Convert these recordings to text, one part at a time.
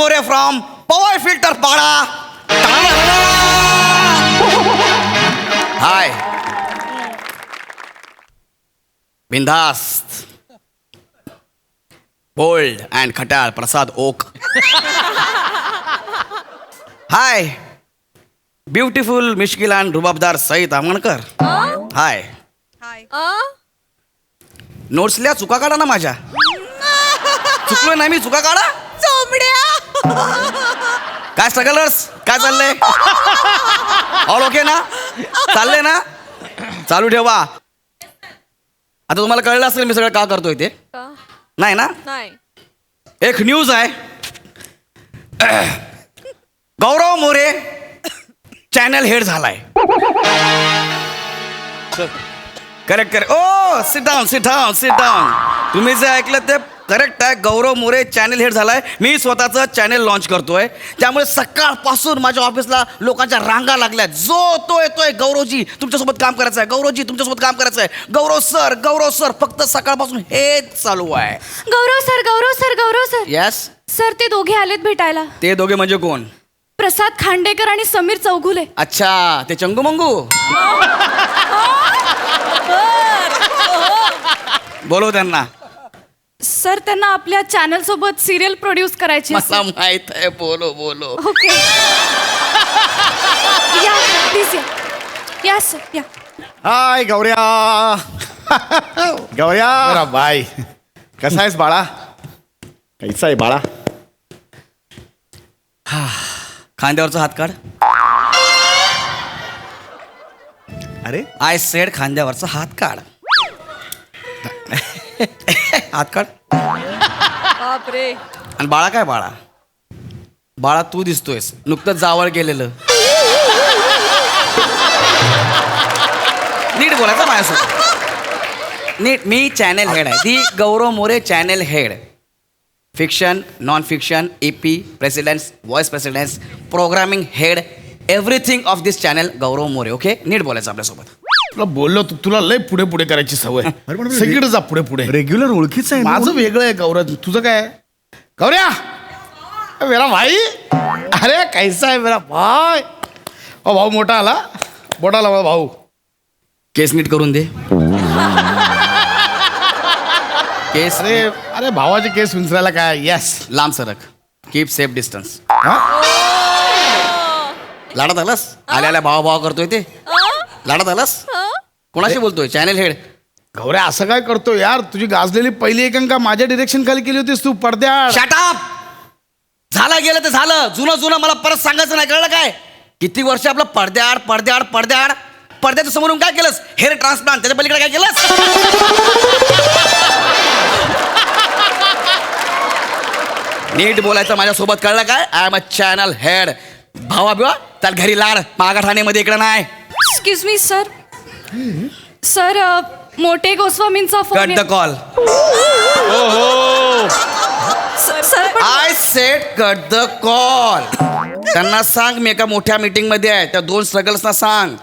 More from power filter पाडा. Hi बिंदास्त bold and खटाळ प्रसाद ओक. हाय ब्युटिफुल मिश्किल अँड रुबाबदार सईद आमणकर. हाय नोट्स लिहा, चुका काढा ना माझ्या. चुकलो नाही मी, चुका काढा. काय स्ट्रगलर्स, काय चाललंय? ऑल ओके ना? चाललंय ना? चालू ठेवा. आता तुम्हाला कळलं असेल मी सगळं का करतोय ते. नाही ना? नाही. एक न्यूज आहे. गौरव मोरे चॅनल हेड झालाय. Correct correct. Oh sit down sit down sit down. तुम्ही जे ऐकलं ते करेक्ट आहे. गौरव मोरे चॅनल हेड झालाय. मी स्वतःचं चॅनल लॉन्च करतोय. त्यामुळे सकाळपासून माझ्या ऑफिसला लोकांच्या रांगा लागल्यात. जो तो येतोय, गौरवजी तुमच्यासोबत काम करायचं आहे, गौरवजी तुमच्यासोबत काम करायचं आहे, गौरव सर. फक्त सकाळपासून हेच चालू आहे. गौरव सर. येस. सर ते दोघे आलेत भेटायला. ते दोघे म्हणजे कोण? प्रसाद खांडेकर आणि समीर चौगुले. अच्छा, ते चंगू मंगू. बोलव त्यांना. सर त्यांना आपल्या चॅनल सोबत सिरियल प्रोड्यूस करायची. मला माहित आहे. बोलो. ओके. या प्लीज या सर या. हाय गौऱ्या. गौऱ्या बाय, कसा आहेस बाळा? कैसा आहे बाळा? खांद्यावरचा हात काढ. अरे आय सेड खांद्यावरचा हात काढ. हात काढ. बापरे. आणि बाळा काय बाळा? बाळा तू दिसतोयस, नुकतंच जावळ गेलेलं. नीट बोलायचं माझ्यासोबत. नीट. मी चॅनल हेड आहे. The Gaurav More channel head. Fiction, non fiction, EP, presidents, vice presidents, programming head, everything of this channel Gaurav More. Okay, नीट बोलायचं आपल्यासोबत. तुला बोललो तुला लय पुढे पुढे करायची सवय. सगळीकडे जा पुढे पुढे. रेग्युलर ओळखीच आहे. माझं वेगळं आहे गौरव, तुझं काय आहे? गौऱ्या मेरा भाई. अरे कैसा आहे मेरा भाई? ओ भाऊ मोठा आला भाऊ. केस नीट करून दे. केस अरे भावाचे केस विंचरायला काय? यस. लांब सरक. Keep safe distance. लाडात आलास? आल्या भावा करतोय ते. लाडात आलास? कोणाशी बोलतोय? Channel head. गौऱ्या असं काय करतो यार? तुझी गाजलेली पहिली एकांका माझ्या डिरेक्शन खाली केली होतीस तू पडद्यात. Shut up. झालं गेलं ते झालं. जुनं मला परत सांगायचं नाही, कळलं काय? किती वर्ष आपलं पडद्याआड. पडद्याच्या समोरून काय केलंस? Hair transplant. त्याच्या पलीकडे काय केलंस? नीट बोलायचं माझ्यासोबत, कळलं काय? I am a channel head. भावा बिवा त्याला घरी लाड. मागाठाण्यामध्ये इकडे नाही. Excuse me sir. सर मोठे गोस्वामींचा cut phone. The call. Sir I said cut the call. त्यांना सांग मी एका मोठ्या मीटिंग मध्ये आहे. त्या 2 स्ट्रगल्सना सांग,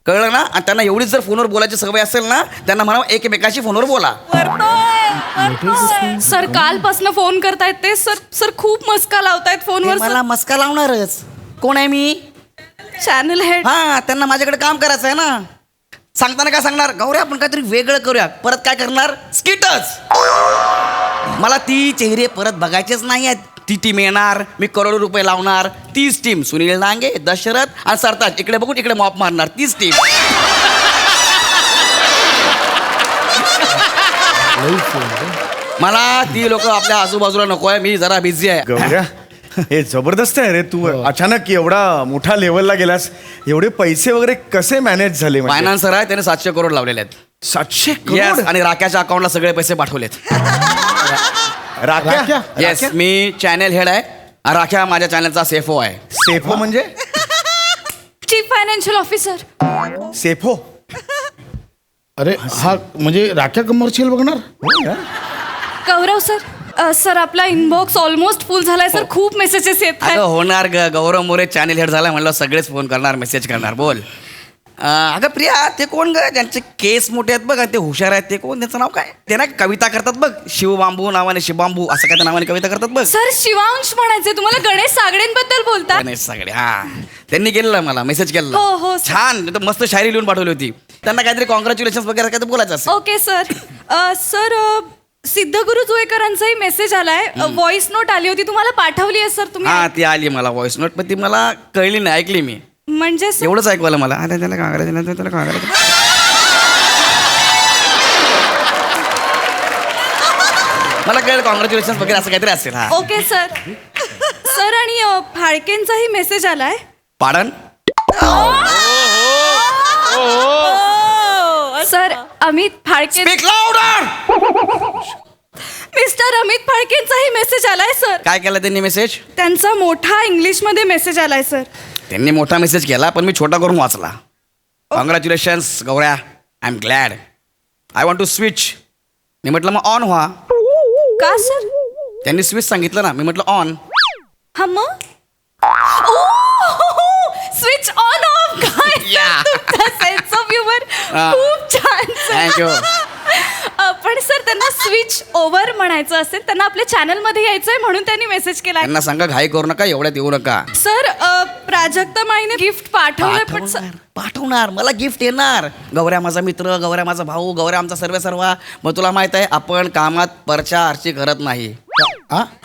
कळलं ना? आणि त्यांना एवढीच जर फोनवर बोलायची सवय असेल ना, त्यांना म्हणा एकमेकाशी फोनवर बोला. सर कालपासून फोन करतायत ते. सर खूप मस्का लावतायत फोनवर. मला मस्का लावणारच. कोण आहे मी? Channel head. हा, त्यांना माझ्याकडे काम करायचं आहे ना. सांगताना काय सांगणार? गौऱ्या आपण काहीतरी वेगळं करूया. परत काय करणार? स्किटच. मला ती चेहरे परत बघायचेच नाही आहेत. ती टीम येणार, मी करोडो रुपये लावणार. तीच टीम सुनील डांगे, दशरथ आणि सरताज इकडे बघून इकडे मॉप मारणार. तीच टीम. मला ती लोक आपल्या आजूबाजूला नको आहे. मी जरा बिझी आहे. गौऱ्या हे जबरदस्त आहे रे. तू अचानक एवढा मोठा लेवलला गेलास. एवढे पैसे वगैरे कसे मॅनेज झाले? फायनान्सर आहे, त्याने 700 करोड लावलेले आहेत. 700 Yes, करोड? आणि राख्याच्या अकाउंटला सगळे पैसे पाठवलेत. राख्या? येस, मी चॅनल हेड आहे. राख्या माझ्या चॅनलचा सेफो आहे. सेफो म्हणजे? Chief financial officer. सेफो. अरे हा म्हणजे राख्या कमर्शियल बघणार. गौरव सर. सर आपला इनबॉक्स ऑलमोस्ट फुल झालाय सर. खूप मेसेजेस येत अगं आहेत. होणार ग. गौरव मोरे चॅनल हेड झाला म्हणलं सगळेच फोन करणार, मेसेज करणार. बोल. अगं प्रिया ते कोण ग ज्यांचे केस मोठे आहेत बघ आणि ते हुशार आहेत ते कोण, त्यांचं नाव काय? ते ना कविता करतात बघ, शिवबांबू नावाने, शिवबांबू असं काय त्या नावाने कविता करतात बघ. सर शिवांश म्हणायचे तुम्हाला, गणेश सागडेंबद्दल बोलता. गणेश सगळे हा, त्यांनी केलेलं मला मेसेज केलेला. हो, हो, सर. छान, तर मस्त शायरी लिहून पाठवली होती. त्यांना काहीतरी कॉंग्रॅच्युलेशन वगैरे काय बोलायचं असेल. Okay sir. सर सिद्धगुरु जुळेकरांचाही मेसेज आलाय, व्हॉइस नोट आली होती, तुम्हाला पाठवली आहे सर तुम्ही. हा ती आली मला व्हॉइस नोट, पण ती मला कळली नाही, ऐकली मी. म्हणजे सर एवढंच ऐकवायला मला. अरे त्याला काय करायचं, त्याला काय करायचं. मला कळलं कॉंग्रॅच्युलेशन वगैरे असं काहीतरी असेल. हा ओके सर. सर आणि फाळकेंचाही मेसेज आलाय. पाडण. Sir Amit Phalke, Speak louder! Mister Amit फाळकेंचाही मेसेज आलाय सर. काय केलं त्यांनी मेसेज? त्यांचा मोठा इंग्लिश मध्ये मेसेज आलाय सर. त्यांनी मोठा मेसेज केला पण मी छोटा करून वाचला. कॉंग्रॅच्युलेशन्स गौऱ्या, I am glad. I want to switch. मी म्हटलं मग ऑन व्हा. का सर? त्यांनी स्विच सांगितलं ना, मी म्हटलं ऑन. हा मग स्विच ऑन ऑफ. काय सेन्स ऑफ ह्युमर, खूप छान थँक्यू. पण सर त्यांना स्विच ओव्हर म्हणायचं असेल, त्यांना आपल्या चॅनल मध्ये यायचंय म्हणून त्यांनी मेसेज केलाय. त्यांना सांगा घाई करू नका, एवढ्यात येऊ नका. सर प्राजक्ता माईने गिफ्ट पाठवलंय पण सर. पाठवणार, मला गिफ्ट येणार. गौऱ्या माझा मित्र, गौऱ्या माझा भाऊ, गौऱ्या आमचा सर्व. मग तुला माहित आहे आपण कामात परचा आरची करत नाही.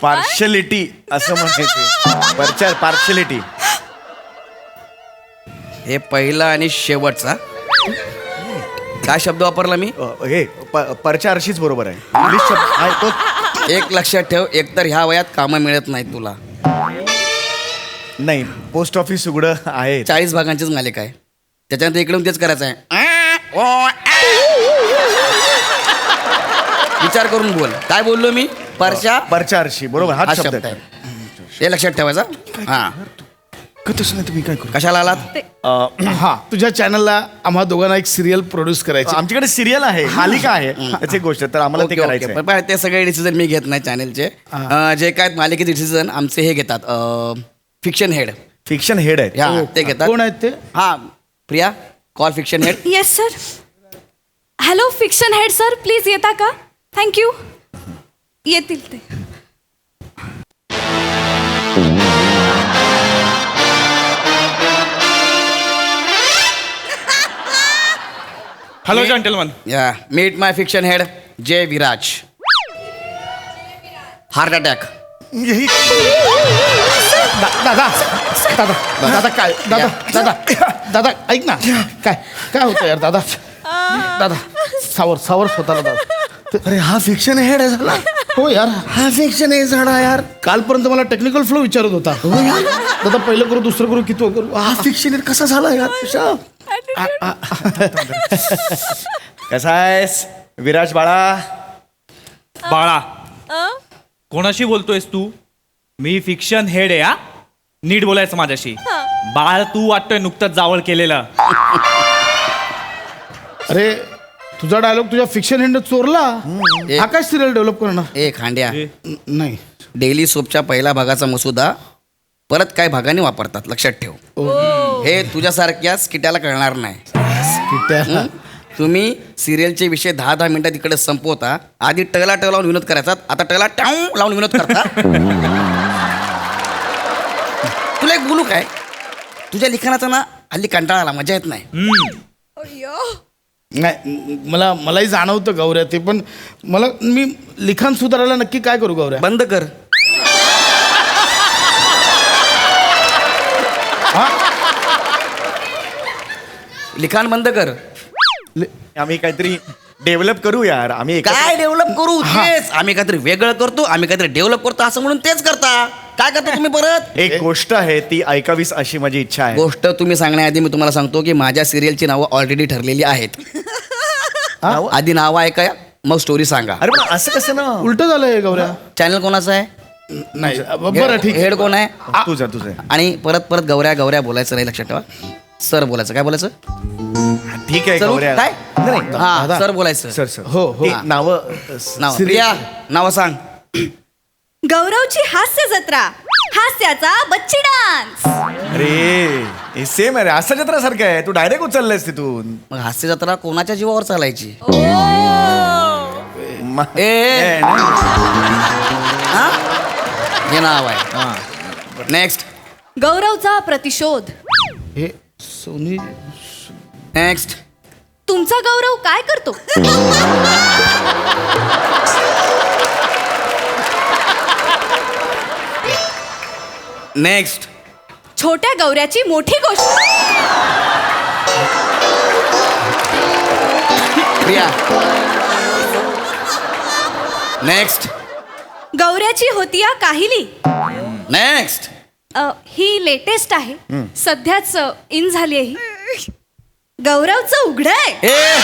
पार्शलिटी असं म्हणायचं. पार्शलिटी हे पहिलं आणि शेवटचा. काय शब्द वापरला मी? हे परच्या आरशीच बरोबर आहे. इंग्लिश शब्द आहे तो. एक लक्षात ठेव, एकतर ह्या वयात कामं मिळत नाहीत तुला. नाही, पोस्ट ऑफिस उघडं आहे. 40 भागांचीच मालिका आहे, त्याच्यानंतर इकडून तेच करायचं आहे. विचार करून बोल. काय बोललो मी? परच्या आरशी बरोबर हा हाच शब्द शब्द आहे. आहे, हे लक्षात ठेवायचा. हा तसं नाही तुम्ही काय करू. कशाला आलात? हा तुझ्या चॅनलला आम्हा दोघांना एक सिरियल प्रोड्यूस करायची. आमच्याकडे सिरियल आहे, मालिका आहे, त्याची गोष्ट, तर आम्हाला ते ओके, ओके. करायचं आहे. पण ते सगळे डिसिजन मी घेत नाही चॅनलचे. जे काय मालिकेचे डिसिजन आमचे हे घेतात, फिक्शन हेड. फिक्शन हेड आहे. हा ते घेतात. कोण आहेत ते? हा Priya, call fiction head. Yes sir. Hello fiction head sir, please येता का? थँक्यू. येतील ते. Hello gentleman. या मीट माय फिक्शन हेड जे विराज. Heart attack. दादा दादा दादा काय दादा दादा दादा ऐक ना, काय काय होतं यार दादा. दादा सावर स्वतःला दादा. अरे हा फिक्शन हेड आहे झाला. हो यार, हा फिक्शन हे झाला यार. कालपर्यंत मला टेक्निकल फ्लो विचारत होता. दादा पहिलं करू, दुसरं करू, किती करू. हा फिक्शन हेड कसा झाला यार. कसा आहेस विराज बाळा? बाळा, कोणाशी बोलतोयस तू? मी फिक्शन हेड आहे. हा नीट बोलायचं माझ्याशी. बाळ तू वाटतोय नुकतंच जावळ केलेलं. अरे तुझा डायलॉग तुझ्या फिक्शन हँड चोरला. हा काय सिरियल डेव्हलप करणार? ए खांड्या, नाही. डेली सोपच्या पहिल्या भागाचा मसुदा परत काही भागाने वापरतात, लक्षात ठेव. हे तुझ्यासारख्या स्किट्याला कळणार नाही. किट्या. तुम्ही सिरियलचे विषय 10-10 मिनिटात इकडे संपवता. आधी टला लावून विनोद करायचा, आता टला टाऊ लावून विनोद करता. तुला एक बोलू काय, तुझ्या लिखाणाचा ना हल्ली कंटाळा आला, मजा येत नाही. नाही मलाही जाणवतं गौऱ्या ते, पण मी लिखाण सुधारायला नक्की काय करू गौऱ्या? बंद कर. लिखाण बंद कर. आम्ही काहीतरी डेव्हलप करू यार. आम्ही काय डेव्हलप करू? तेच आम्ही काहीतरी वेगळं करतो, आम्ही काहीतरी डेव्हलप करतो असं म्हणून तेच करता. काय करता तुम्ही परत? एक गोष्ट आहे ती ऐकावीस अशी माझी इच्छा आहे. गोष्ट तुम्ही सांगण्याआधी मी तुम्हाला सांगतो की माझ्या सिरियलची नावं ऑलरेडी ठरलेली आहेत. आधी नावं ऐका, मग स्टोरी सांगा. अरे पण असं कसं ना. उलट झालंय गौऱ्या. चॅनल कोणाचं आहे? नाही बरं ठीक आहे. हेड कोण आहे? तुझं आणि परत गौऱ्या गौऱ्या बोलायचं नाही, लक्षात ठेवा. सर बोलायचं. काय बोलायचं? ठीक आहे सर गौऱ्या. काय? नाही, हा सर बोलायचं. सर सर हो, हो. ती नावं नाव प्रिया, नावं सांग. गौरवची हास्य जत्रा, हास्याचा बच्ची डान्स. अरे हे सेम आहे रे, असं जत्रासारखं आहे. तू डायरेक्ट उचललायस तिथून. मग हास्य जत्रा कोणाच्या जीवावर चालायची? म- ए, ए, नाही. हा? हे नाव आहे. नेक्स्ट. गौरवचा प्रतिशोध. हे सोनी नेक्स्ट. तुमचा गौरव काय करतो? नेक्स्ट. छोट्या गौऱ्याची मोठी गोष्ट. प्रिया. नेक्स्ट. गौऱ्याची होतीया काहिली. नेक्स्ट. ही लेटेस्ट आहे, सध्याच इन झाली आहे ही. गौरवचं उघडय. ए,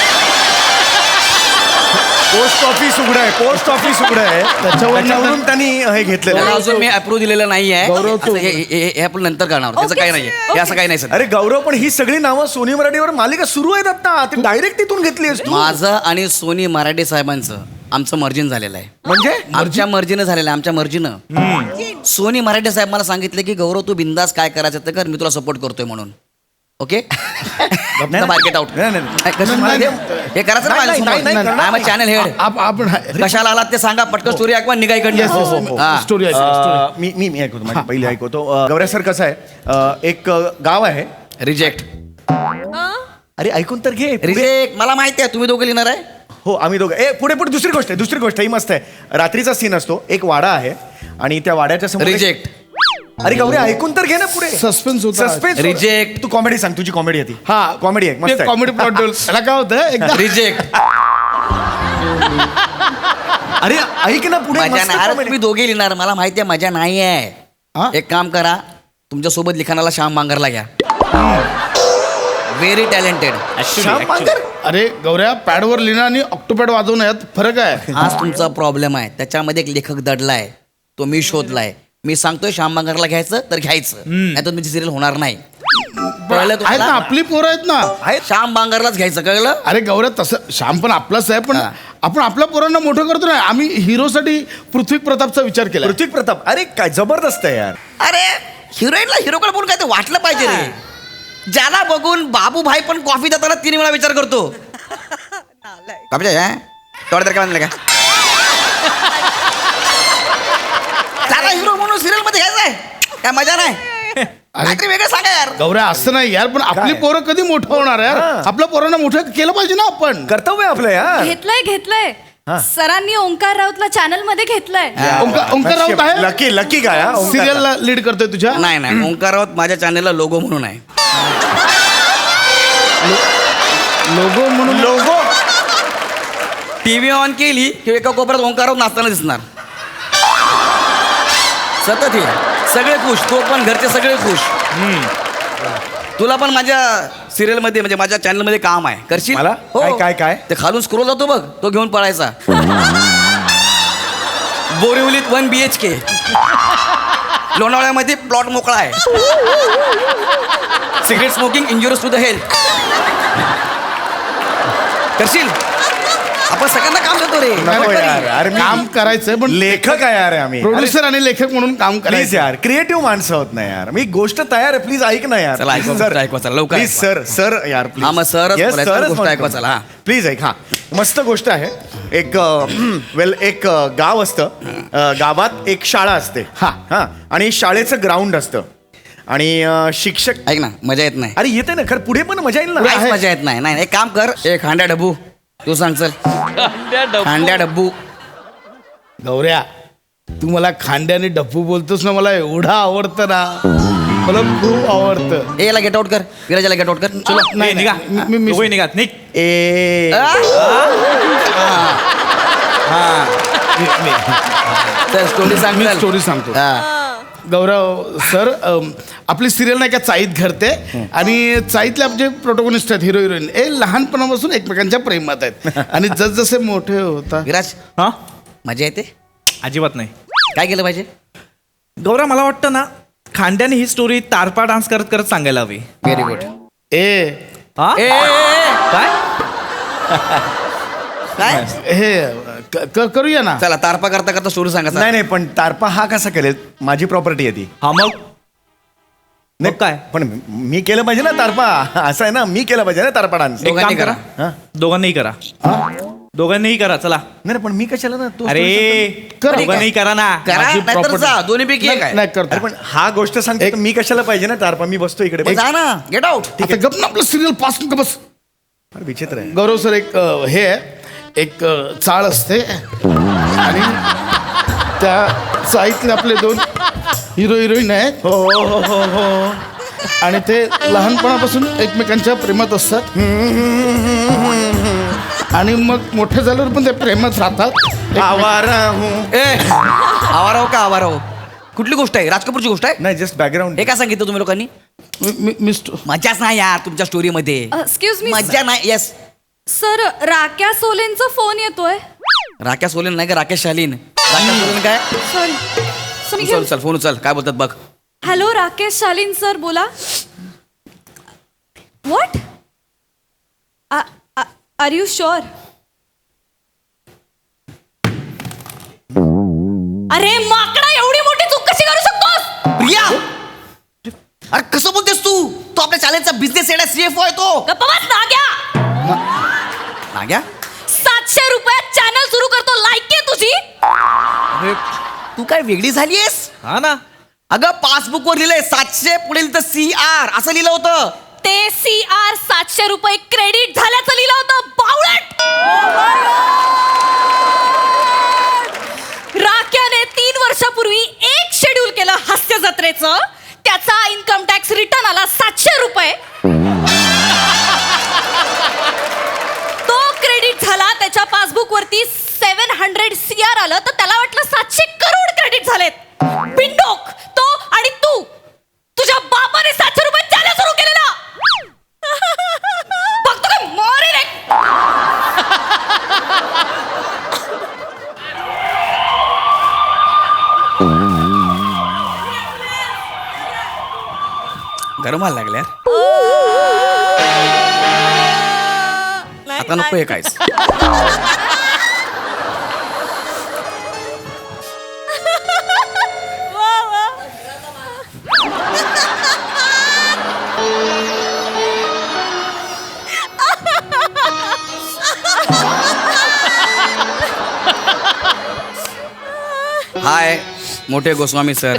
पोस्ट ऑफिस उघडं आहे, पोस्ट ऑफिस उघडं आहे. त्याच्यावरून त्यांनी हे घेतलेलं त्याला आहे. अजून मी अप्रूव्ह दिलेलं नाही आहे. गौरव तो- हे आपण नंतर करणार. त्याचं Okay, काही नाहीये. हे okay. असं काही नाही सर. अरे गौरव, पण ही सगळी नावं सोनी मराठीवर मालिका सुरू आहेत आता. ती डायरेक्ट तिथून घेतली आहेस तू. माझं आणि सोनी मराठे साहेबांचं आमचं मर्जिन झालेलं आहे. म्हणजे आमच्या मर्जीनं झालेलं आहे, आमच्या मर्जीनं. सोनी मराठे साहेब मला सांगितले की गौरव तू बिंदास काय करायचं ते कर, मी तुला सपोर्ट करतोय म्हणून. ओके. Market out. नाही, नाही, नाही. हे करायचं नाही, नाही, नाही, नाही, ना. I channel head. आपण कशाला आलात ते सांगा पटकन. स्टोरी ऐकवा निघा इकडनं. हा. स्टोरी मी ऐकतो, माझी पहिली ऐकवतो. गौऱ्या सर कसं आहे, एक गाव आहे. रिजेक्ट. अरे ऐकून तर घे. पुढे- रिजेक्ट. मला माहिती आहे तुम्ही दोघं लिहिणार आहे. हो आम्ही दोघं. पुढे पुढे दुसरी गोष्ट ही मस्त आहे. रात्रीचा सीन असतो, एक वाडा आहे आणि त्या वाड्याच्या समोर एक- रिजेक्ट. अरे गौरी ऐकून तर घे ना पुढे. सस्पेन्स होता. सस्पेन्स. Reject. तू कॉमेडी सांग, तुझी कॉमेडी आहे ती. हा कॉमेडी आहे, मस्त आहे. कॉमेडी प्लॉट त्याला काय होतं एकदा रिजेक्ट. अरे ऐक ना पुढे, मजा मस्त नाही. अरे comedy. तुम्ही दोघे लिहिणार, मला माहिती आहे मजा नाही हा? आहे. एक काम करा, तुमच्या सोबत लिखाणाला श्याम बांगरला घ्या. Very talented. श्याम बांगर? अरे गौऱ्या पॅडवर लिहिणं आणि ऑक्टोपॅड वाजवणं यात फरक आहे. हाच तुमचा प्रॉब्लेम आहे. त्याच्यामध्ये एक लेखक दडलाय, तो मी शोधलाय. मी सांगतोय श्याम बांगरला घ्यायचं तर घ्यायचं, नाही तर तुमची सिरियल होणार नाही. कळलं आहेत ना, तुम्हाला? आपली पोरं आहेत ना. श्याम बांगरलाच घ्यायचं, कळलं? अरे गौऱ्या तसं श्याम पण आपलाच आहे, पण हा. आपण आपल्या पोरांना मोठं करतो ना. आम्ही हिरोसाठी पृथ्वी प्रतापचा विचार केला. पृथ्वी प्रताप. अरे काय जबरदस्त आहे यार. अरे हिरोईनला हिरोकडे बघून काय ते वाटलं पाहिजे रे. ज्याला बघून बाबूभाई पण कॉफी देताना 3 वेळा विचार करतो. कॉफी तेवढं तर काय म्हणलं का? त्याला हिरो म्हणून सिरियल मध्ये घ्यायचंय काय? मजा नाही. काहीतरी वेगळं सांगा यार. गौऱ्या असं नाही यार, पण आपली काय? पोरं कधी मोठं होणार यार. हा. आपल्या पोरांना मोठं केलं पाहिजे ना आपण. कर्तव्य आपलं यार. घेतलंय. सरांनी ओंकार राऊतला चॅनल मध्ये घेतलंय. ओंकार राऊत आहे लकी काय हा? ओंकार. सिरियलला लीड करतोय तुझ्या. नाही ओंकार राऊत माझ्या चॅनलला लोगो म्हणून आहे. लोगो म्हणून लोगो. टीव्ही ऑन केली की एका कोपऱ्यात ओंकार राऊत नाचताना दिसणार. सतत हे सगळे खुश, तो पण घरचे सगळे खुश. तुला पण माझ्या सिरियल मध्ये म्हणजे माझ्या चॅनल मध्ये काम आहे, करशील? मला? हो. काय? ते खालून स्क्रोल जातो बघ, तो घेऊन पळायचा. बोरिवलीत 1 BHK, लोणावळ्यामध्ये प्लॉट मोकळा आहे. Cigarette smoking injurious to the health. करशील? आपण सगळ्यांना काम देतो रे. नको यार. अरे मी काम करायचंय, पण लेखक आहे यार आम्ही. प्रोड्युसर आणि लेखक म्हणून काम प्लीज करायचं. यार, क्रिएटिव्ह माणसं होत नाही यार. मी गोष्ट तयार आहे, प्लीज ऐक ना यार. चला, ऐकवा, सर ऐकवा, चला, लवकर प्लीज ऐकवा. सर यार प्लीज. हा, मग सरच बोलायचं, गोष्ट ऐकवा, चला, हा. प्लीज ऐक. हा मस्त गोष्ट आहे. एक एक गाव असतं. गावात एक शाळा असते. हा आणि शाळेचं ग्राउंड असतं आणि शिक्षक. ऐक ना, मजा येत नाही. अरे येते ना खरं, पुढे पण मजा येईल ना. काहीच मजा येत नाही. नाही एक काम कर, एक हांड्या डब्बू तू सांग. चल, हांड्या डब्बू. गौऱ्या तू मला खांड्या आणि डप्पू बोलतोस ना, मला एवढं आवडतं ना, मला खूप आवडतं. ए, याला गेट आउट कर, विराजाला गेट आउट कर. चलो. नाही, निघा. मी दोघंही निघा. निघ. ए चल, स्टोरी सांग. मी चल. स्टोरी सांगतो. हा. गौरव सर, आपली सिरियल नाही का चाईत घडते आणि चाईतले आपले प्रोटोगोनिस्ट आहेत, हिरो हिरोईन, हे लहानपणापासून एकमेकांच्या प्रेमात आहेत आणि जसजसे मोठे होतात. विराज, हा मजा येते. अजिबात नाही. काय केलं पाहिजे? गौरा मला वाटतं ना, खांद्याने ही स्टोरी तारपा डान्स करत करत सांगायला हवी. Very good. हा? ए, काय? काय? हे करूया ना. चला तारपा करता करता स्टोरी सांगा नाही नाही, पण तारपा हा कसा केलेल? माझी प्रॉपर्टी आहे ती. हा मग नाही काय? पण मी केलं पाहिजे ना तारपा. असं आहे ना, मी केलं पाहिजे ना तारपा डान्स. एक काम दोघांनी करा हा? दोघांनीही करा दोघांनीही करा चला. नाही पण मी कशाला ना तू अरे कर. दोघांनीही करा ना. करा माझी नाहीतर property. जा दोन्हीपैकी एक आहे. नाही अरे करतो. पण हा गोष्ट सांगते तर मी कशाला पाहिजे ना तारपा? मी बसतो इकडे. मग जा ना गेट आउट. आता गप ना, आपलं सिरियल पास का बस. फार विचित्र आहे. गौरव सर, एक हे आहे, एक चाळ असते आणि त्या चाळीतले आपले 2 हिरो हिरोईन आहेत. हो. आणि ते लहानपणापासून एकमेकांच्या प्रेमात असतात आणि मग मोठे झाल्यावर पण ते प्रेमात राहतात. आवारा हूं. आवारा हो का आवारा हो? कुठली गोष्ट आहे? राज कपूरची गोष्ट आहे? नाही जस्ट बॅकग्राऊंड. हे काय सांगितलं तुम्ही लोकांनी? मिस्टर मजाच नाही यार तुमच्या स्टोरी मध्ये. एक्सक्यूज मी मजा नाही. येस. सर, राक्या सोलेंचा फोन येतोय. राकेश सोलेन नाही का? राकेश शालीन. राकेश सोलेन काय? सॉरी. चल चल फोन उचल. काय बोलतात बघ. हॅलो राकेश शालीन सर, बोला. व्हॉट? Are you sure? अरे माकडा, एवढी मोठी चूक कशी करू शकतोस? प्रिया अरे कसं बोलतेस तू? तो आपल्या शाळेचा बिझनेस हेड आहे, CFO आहे तो. गप्प बस नाग्या. नाग्या 700 रुपयात चॅनल सुरू करतो, लायकी आहे तुझी? अरे तू काय वेगळी झालीयस? हा ना. अगं पासबुक वर लिहिलंय 700 पुढील तर CR असं लिहिलं होतं. ते CR 700 रुपये क्रेडिट झाल्याचं लिहिलं होतं, बावळट. राक्याने 3 वर्षापूर्वी एक शेड्यूल केलं हास्य जत्रेचं. त्याचा इन्कम टॅक्स रिटर्न आला 700 रुपये. तो क्रेडिट झाला, त्याच्या पासबुक वरती 700 CR आलं, तर त्याला वाटलं 700 करोड क्रेडिट झालेत. बिंडोक तो आणि तू, तुझ्या बापाने 700 रुपये द्यायला सुरू केलेला. बघतो काय मोरे रे. गरम व्हायला लागल्या. आता नको हे कायच. हाय मोठे गोस्वामी सर.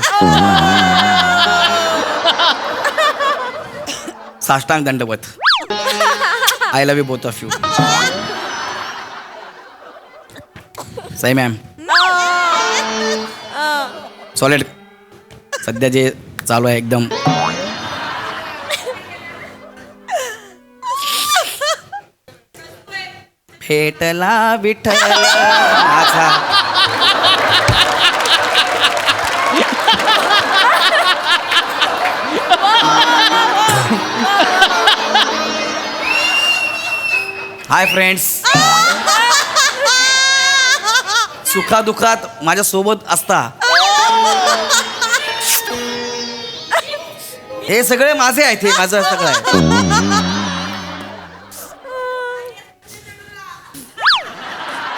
साष्टांग दंडवत. I love you both of you. Sai ma'am. Solid. सध्या जे चालू आहे एकदम. भेटला विठ्ठल माझा. Hi friends. सुखादुखात माझ्या सोबत असता. हे सगळे माझे आहेत. हे माझं सगळं आहे.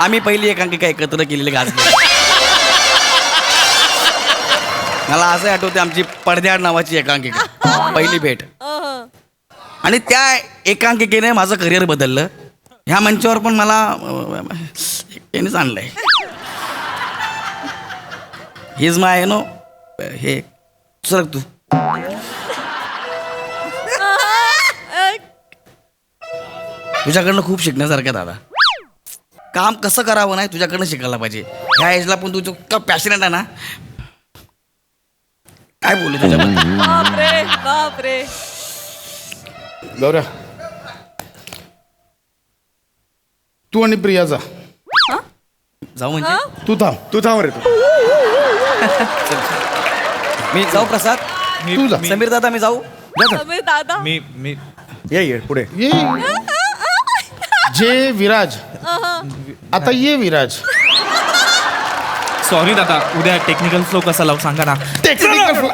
आम्ही पहिली एकांकिका एकत्र केलेली गाजली. मला असं आठवते आमची पडद्याआड नावाची एकांकिका, पहिली भेट. आणि त्या एकांकिकेने माझं करिअर बदललं. ह्या मंचावर पण मला यानेच आणलंय. हिज माय नो हे सरक तू. तुझ्याकडनं खूप शिकण्यासारखं दादा. काम कसं करावं नाही तुझ्याकडनं शिकायला पाहिजे. ह्या एजला पण तू इतका पॅशनेट आहे ना. काय बोलू तुझ्याबद्दल. बापरे बापरे. गौऱ्या, तू आणि प्रिया जा. जाऊ म्हणजे तू थांब. तू थांब रे तू. मी जाऊ प्रसाद. तू जा. समीर दादा मी जाऊ. दादा मी ये पुढे. ये जे विराज. आता ये विराज. सॉरी दादा, उद्या टेक्निकल फ्लो कसा लावू सांगा ना. टेक्निकल